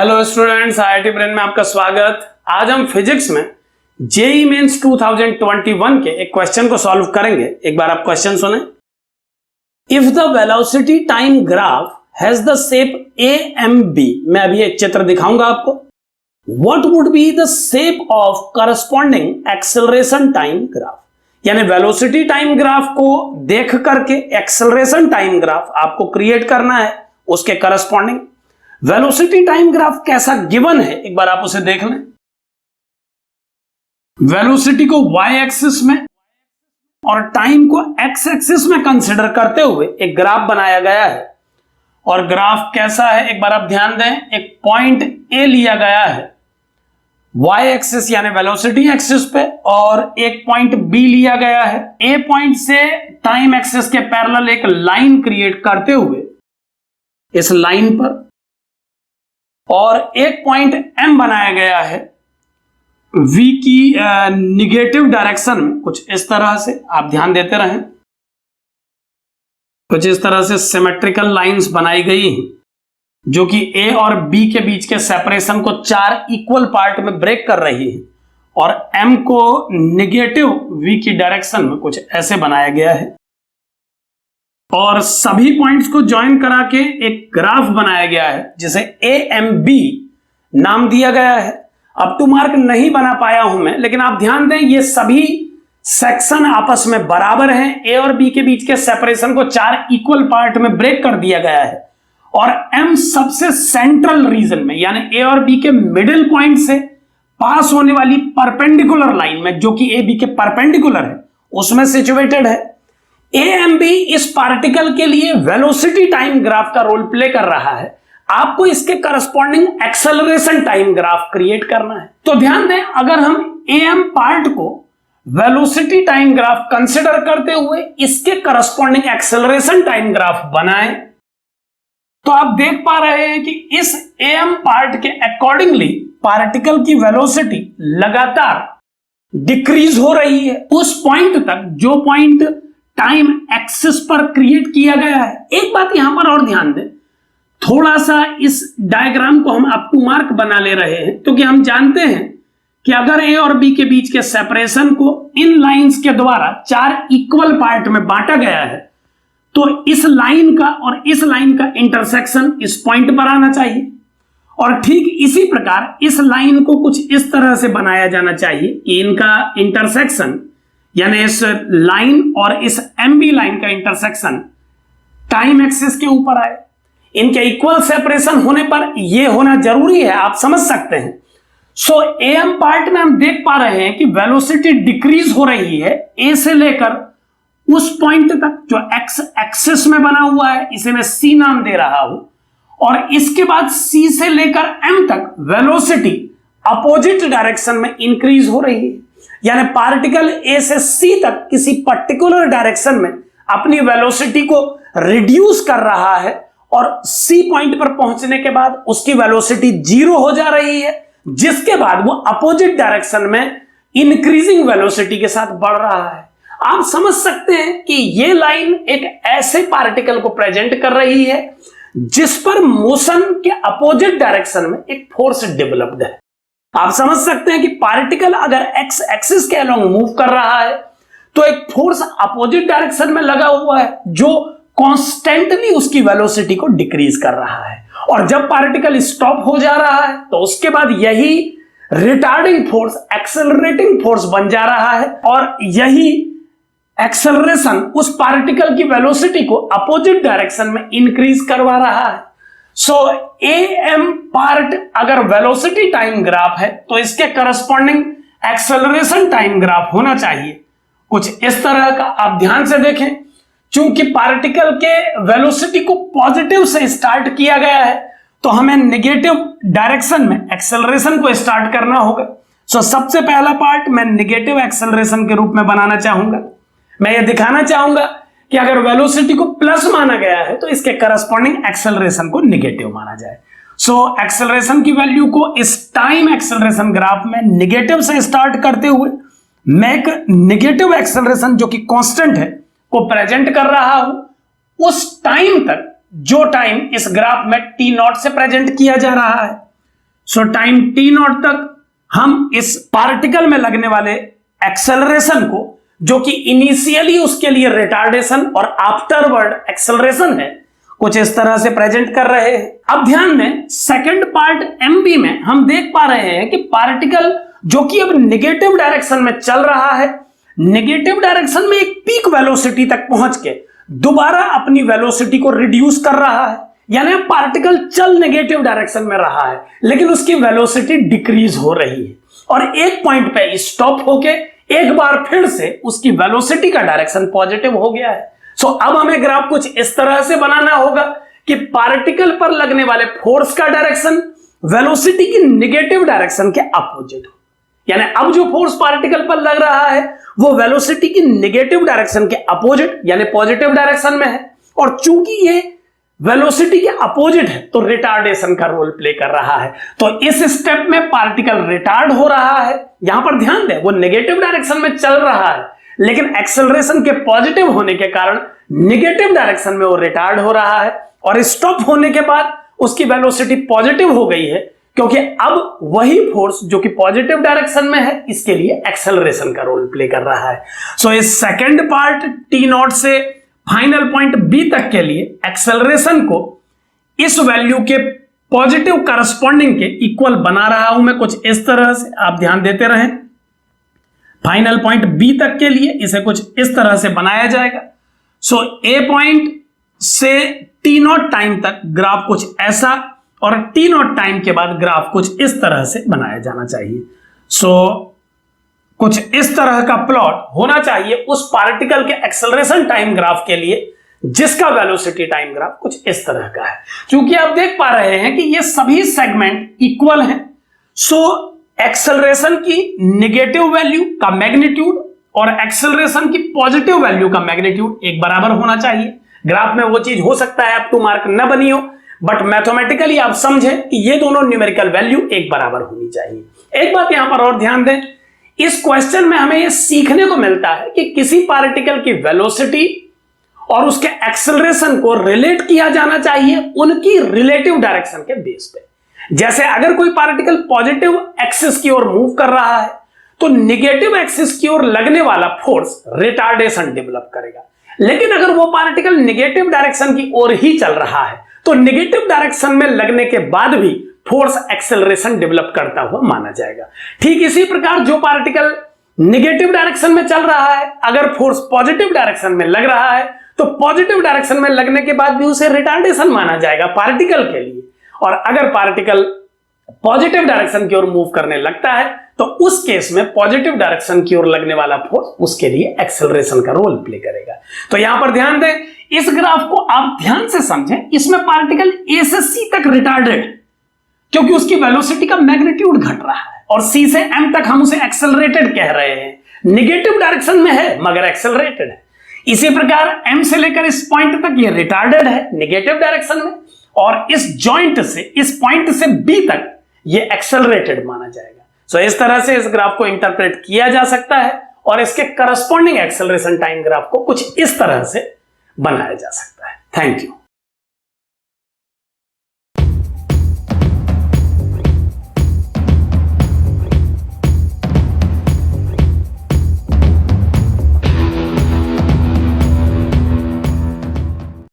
Hello students, IIT brain में आपका स्वागत। आज हम फिजिक्स में जेईई मेंस 2021 के एक क्वेश्चन को सॉल्व करेंगे। एक बार आप क्वेश्चन सुने। If the velocity time graph has the shape AMB, मैं अभी एक चित्र दिखाऊंगा आपको। What would be the shape of corresponding acceleration time graph, यानी वेलोसिटी टाइम ग्राफ को देख करके एक्सेलरेशन टाइम ग्राफ आपको क्रिएट करना है। उसके करस्पॉन्डिंग वेलोसिटी टाइम ग्राफ कैसा गिवन है, एक बार आप उसे देख लें। वेलोसिटी को y एक्सिस में और टाइम को x एक्सिस में कंसीडर करते हुए एक ग्राफ बनाया गया है। और ग्राफ कैसा है, एक बार आप ध्यान दें। एक पॉइंट A लिया गया है y एक्सिस यानी वेलोसिटी एक्सिस पे, और एक पॉइंट B लिया गया है। A पॉइंट से टाइम एक्सिस के पैरेलल एक लाइन क्रिएट करते हुए इस लाइन पर, और एक पॉइंट M बनाया गया है V की निगेटिव डायरेक्शन में। कुछ इस तरह से आप ध्यान देते रहें। कुछ इस तरह से सिमेट्रिकल लाइंस बनाई गई हैं जो कि A और B के बीच के सेपरेशन को 4 इक्वल पार्ट में ब्रेक कर रही है, और M को निगेटिव V की डायरेक्शन में कुछ ऐसे बनाया गया है। और सभी पॉइंट्स को ज्वाइन करा के एक ग्राफ बनाया गया है जिसे AMB नाम दिया गया है। अप टू मार्क नहीं बना पाया हूं मैं, लेकिन आप ध्यान दें ये सभी सेक्शन आपस में बराबर हैं। A और B के बीच के सेपरेशन को 4 इक्वल पार्ट में ब्रेक कर दिया गया है, और M सबसे सेंट्रल रीजन में यानी A और B के मिडिल पॉइंट से पास होने वाली परपेंडिकुलर लाइन में, जो कि AB के परपेंडिकुलर है, उसमें सिचुएटेड है। AMB इस पार्टिकल के लिए वेलोसिटी टाइम ग्राफ का रोल प्ले कर रहा है। आपको इसके corresponding acceleration time graph create करना है। तो ध्यान दें, अगर हम AM पार्ट को वेलोसिटी टाइम ग्राफ कंसिडर करते हुए इसके करस्पॉन्डिंग एक्सेलरेशन टाइम ग्राफ बनाएं, तो आप देख पा रहे हैं कि इस AM पार्ट के अकॉर्डिंगली पार्टिकल की वेलोसिटी लगातार डिक्रीज हो रही है उस पॉइंट तक जो पॉइंट टाइम एक्सिस पर क्रिएट किया गया है। एक बात यहां पर और ध्यान दें, थोड़ा सा इस डायग्राम को हम अप टू मार्क बना ले रहे हैं क्योंकि हम जानते हैं कि अगर A और B के बीच के सेपरेशन को इन लाइंस के द्वारा 4 इक्वल पार्ट में बांटा गया है, तो इस लाइन का और इस लाइन का इंटरसेक्शन इस पॉइंट पर आना चाहिए। और ठीक इसी प्रकार इस लाइन को कुछ इस तरह से बनाया जाना चाहिए कि इनका इंटरसेक्शन यानी इस लाइन और इस MB लाइन का इंटरसेक्शन टाइम एक्सिस के ऊपर आए। इनके इक्वल सेपरेशन होने पर यह होना जरूरी है, आप समझ सकते हैं। सो AM पार्ट में हम देख पा रहे हैं कि वेलोसिटी डिक्रीज हो रही है A से लेकर उस पॉइंट तक जो X एक्सिस में बना हुआ है, इसे मैं C नाम दे रहा हूं, और इसके बाद C से लेकर M तक वेलोसिटी अपोजिट डायरेक्शन में इंक्रीज हो रही है। यानी पार्टिकल A से C तक किसी पर्टिकुलर डायरेक्शन में अपनी वेलोसिटी को रिड्यूस कर रहा है, और C पॉइंट पर पहुंचने के बाद उसकी वेलोसिटी 0 हो जा रही है, जिसके बाद वो अपोजिट डायरेक्शन में इंक्रीजिंग वेलोसिटी के साथ बढ़ रहा है। आप समझ सकते हैं कि ये लाइन एक ऐसे पार्टिकल को प्रेजेंट कर रही है जिस पर मोशन के अपोजिट डायरेक्शन में एक फोर्स डेवलप्ड है। आप समझ सकते हैं कि पार्टिकल अगर X एक्सिस के अलोंग मूव कर रहा है तो एक फोर्स अपोजिट डायरेक्शन में लगा हुआ है जो कॉन्स्टेंटली उसकी वेलोसिटी को डिक्रीज कर रहा है, और जब पार्टिकल स्टॉप हो जा रहा है तो उसके बाद यही रिटार्डिंग फोर्स एक्सेलरेटिंग फोर्स बन जा रहा है, और यही एक्सेलरेशन उस पार्टिकल की वेलोसिटी को अपोजिट डायरेक्शन में इंक्रीज करवा रहा है। सो AM पार्ट अगर वेलोसिटी टाइम ग्राफ है तो इसके करस्पॉन्डिंग एक्सेलरेशन टाइम ग्राफ होना चाहिए कुछ इस तरह का। आप ध्यान से देखें, चूंकि पार्टिकल के वेलोसिटी को पॉजिटिव से स्टार्ट किया गया है तो हमें नेगेटिव डायरेक्शन में एक्सेलरेशन को स्टार्ट करना होगा। सो सबसे पहला पार्ट मैं नेगेटिव एक्सेलरेशन के रूप में बनाना चाहूंगा। मैं ये दिखाना चाहूंगा कि अगर वेलोसिटी को प्लस माना गया है तो इसके करस्पॉन्डिंग एक्सेलरेशन को नेगेटिव माना जाए। सो एक्सेलरेशन की वैल्यू को इस टाइम एक्सेलरेशन ग्राफ में नेगेटिव से स्टार्ट करते हुए मैं एक नेगेटिव एक्सेलरेशन जो कि कांस्टेंट है को प्रेजेंट कर रहा हूं उस टाइम तक जो टाइम इस ग्राफ में T0 से प्रेजेंट किया जा रहा है। सो टाइम टी नॉट तक हम इस पार्टिकल में लगने वाले एक्सेलरेशन को, जो कि इनिशियली उसके लिए रिटार्डेशन और आफ्टरवर्ड एक्सेलरेशन है, कुछ इस तरह से प्रेजेंट कर रहे हैं। अब ध्यान दें, सेकंड पार्ट एमबी में हम देख पा रहे हैं कि पार्टिकल जो कि अब नेगेटिव डायरेक्शन में चल रहा है, नेगेटिव डायरेक्शन में एक पीक वेलोसिटी तक पहुंच के दोबारा अपनी वेलोसिटी को रिड्यूस कर रहा है। यानी पार्टिकल चल नेगेटिव डायरेक्शन में रहा है, लेकिन उसकी वेलोसिटी डिक्रीज हो रही है और एक पॉइंट पे स्टॉप होके एक बार फिर से उसकी वेलोसिटी का डायरेक्शन पॉजिटिव हो गया है। सो अब हमें ग्राफ कुछ इस तरह से बनाना होगा कि पार्टिकल पर लगने वाले फोर्स का डायरेक्शन वेलोसिटी की नेगेटिव डायरेक्शन के अपोजिट हो। यानी अब जो फोर्स पार्टिकल पर लग रहा है वो वेलोसिटी की नेगेटिव डायरेक्शन के अपोजिट यानी पॉजिटिव डायरेक्शन में है, और चूंकि ये वेलोसिटी के अपोजिट है तो रिटार्डेशन का रोल प्ले कर रहा है। तो इस स्टेप में पार्टिकल रिटार्ड हो रहा है। यहां पर ध्यान दें, वो नेगेटिव डायरेक्शन में चल रहा है, लेकिन एक्सेलरेशन के पॉजिटिव होने के कारण नेगेटिव डायरेक्शन में वो रिटार्ड हो रहा है, और स्टॉप होने के बाद उसकी वेलोसिटी पॉजिटिव हो गई है, क्योंकि अब वही फोर्स जो कि पॉजिटिव डायरेक्शन में है इसके लिए एक्सेलरेशन का रोल प्ले कर रहा है। सो इस सेकंड पार्ट टी नॉट से फाइनल पॉइंट बी तक के लिए एक्सेलरेशन को इस वैल्यू के पॉजिटिव करस्पॉन्डिंग के इक्वल बना रहा हूं मैं कुछ इस तरह से, आप ध्यान देते रहें। फाइनल पॉइंट बी तक के लिए इसे कुछ इस तरह से बनाया जाएगा। सो ए पॉइंट से टी नॉट टाइम तक ग्राफ कुछ ऐसा, और टी नॉट टाइम के बाद ग्राफ कुछ इस तरह से बनाया जाना चाहिए। सो कुछ इस तरह का प्लॉट होना चाहिए उस पार्टिकल के एक्सेलरेशन टाइम ग्राफ के लिए, जिसका वेलोसिटी टाइम ग्राफ कुछ इस तरह का है। क्योंकि आप देख पा रहे हैं कि ये सभी सेगमेंट इक्वल हैं, सो एक्सेलरेशन की नेगेटिव वैल्यू का मैग्नीट्यूड और एक्सेलरेशन की पॉजिटिव वैल्यू का मैग्नीट्यूड एक बराबर होना चाहिए। ग्राफ में वो चीज हो सकता है अप टू मार्क न बनी हो, बट मैथमेटिकली आप समझें कि ये दोनों न्यूमेरिकल वैल्यू एक बराबर होनी चाहिए। एक बात यहां पर और ध्यान दें, इस क्वेश्चन में हमें यह सीखने को मिलता है कि किसी पार्टिकल की वेलोसिटी और उसके एक्सेलरेशन को रिलेट किया जाना चाहिए उनकी रिलेटिव डायरेक्शन के बेस पे। जैसे अगर कोई पार्टिकल पॉजिटिव एक्सिस की ओर मूव कर रहा है तो नेगेटिव एक्सिस की ओर लगने वाला फोर्स रिटार्डेशन डेवलप करेगा, लेकिन अगर वो पार्टिकल नेगेटिव डायरेक्शन की ओर ही चल रहा है तो नेगेटिव डायरेक्शन में लगने के बाद भी फोर्स एक्सेलरेशन डेवलप करता हुआ माना जाएगा। ठीक इसी प्रकार जो पार्टिकल नेगेटिव डायरेक्शन में चल रहा है, अगर फोर्स पॉजिटिव डायरेक्शन में लग रहा है तो पॉजिटिव डायरेक्शन में लगने के बाद भी उसे रिटार्डेशन माना जाएगा पार्टिकल के लिए, और अगर पार्टिकल पॉजिटिव डायरेक्शन की ओर मूव करने लगता है तो उस केस में पॉजिटिव डायरेक्शन की ओर लगने वाला फोर्स उसके लिए एक्सेलरेशन का रोल प्ले करेगा। तो यहां पर ध्यान दें, इस ग्राफ को आप ध्यान से समझें। इसमें पार्टिकल ए से सी तक रिटार्डेड, क्योंकि उसकी वेलोसिटी का मैग्नीट्यूड घट रहा है, और सी से एम तक हम उसे एक्सेलरेटेड कह रहे हैं। नेगेटिव डायरेक्शन में है मगर एक्सेलरेटेड है। इसी प्रकार एम से लेकर इस पॉइंट तक ये रिटार्डेड है नेगेटिव डायरेक्शन में, और इस जॉइंट से इस पॉइंट से बी तक ये एक्सेलरेटेड माना जाएगा। सो इस तरह से इस ग्राफ को इंटरप्रेट किया जा सकता है, और इसके करस्पॉन्डिंग एक्सेलरेशन टाइम ग्राफ को कुछ इस तरह से बनाया जा सकता है। Thank you.